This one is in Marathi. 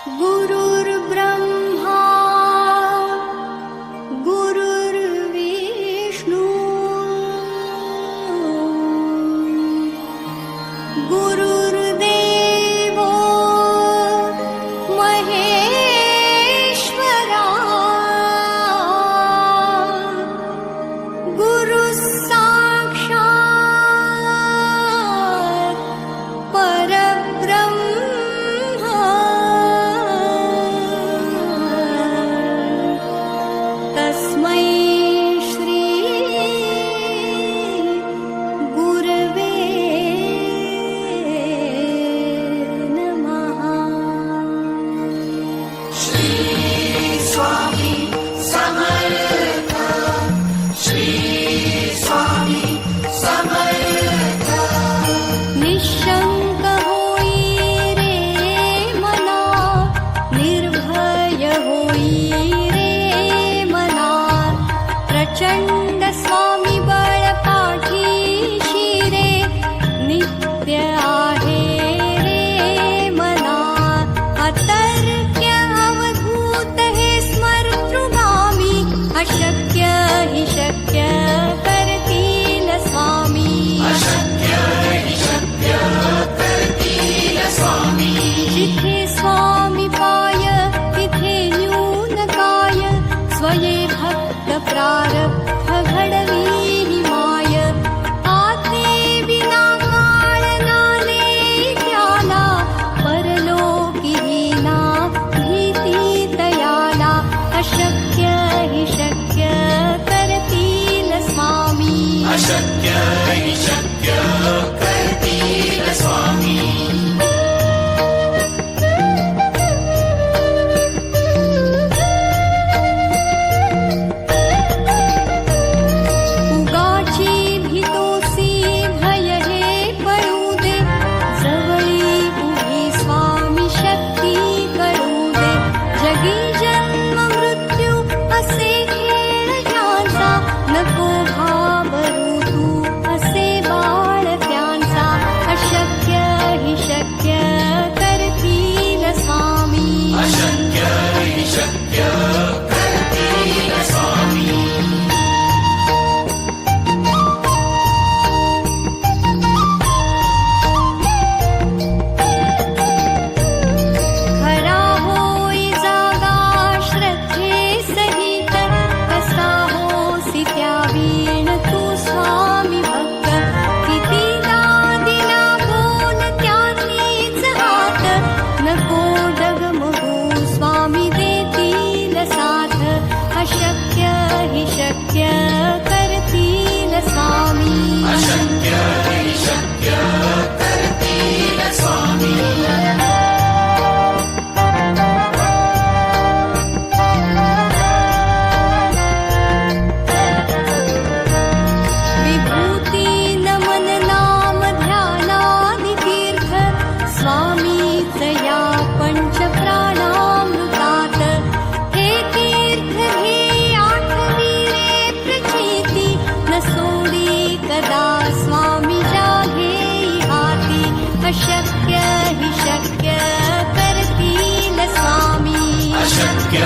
गुरुर्ब्रह्मा गुरुर्विष्णू गुरुर्देवो महेश्वरा गुरुसाक्षात् परब्रह्म तस्मै श्री गुरवे नमः। श्री स्वामी समर्थ, श्री स्वामी समर्थ। निशंक होई रे मना, निर्भय होई रे मना, प्रचंड स्वामी बळ पाठीशी रे, नित्य आहे रे मना। अतर्क्य अवधूत हे स्मर्तृगामी, अशक्य हि शक्य करतील स्वामी। अशक्य हि शक्य करतील स्वामी। जिथे स्वामी पाय तिथे न्यून काय, स्वये भक्त प्रारब्ध घडवी हि माय। आते विना काळ नाले त्याला, परलोकी हीना भीती तयाला। अशक्य हि शक्य करतील स्वामी। अशक्य हि शक्य करतील स्वामी। उगाची भीतोसी भय हे पळू दे, जवळी उभी स्वामी शक्ती करू दे। जगी जन्म मृत्यू असे खेळ ज्यांचा, नको घाबरू तू असे बाळ त्यांचा। अशक्य हि शक्य करतील स्वामी। अशक्य हि शक्य करतील स्वामी। खरा होई जागा श्रद्धे सहित, कसा होसी त्या वीण तू स्वामी भक्त। कितीदा दिला बोल त्यानीच हात, नको डगमगू स्वामी देतील साथ। अशक्य हि शक्य करतील स्वामी। अशक्य हि शक्य करतील स्वामी। विभूती नमन नाम ध्यानादि तीर्थ, स्वामीच या पंच प्राणामृतात। हे तीर्थ घे आठवी रे प्रचिती, न सोडी कदा स्वामी जाघे हाती। अशक्य हि शक्य करतील स्वामी। अशक्य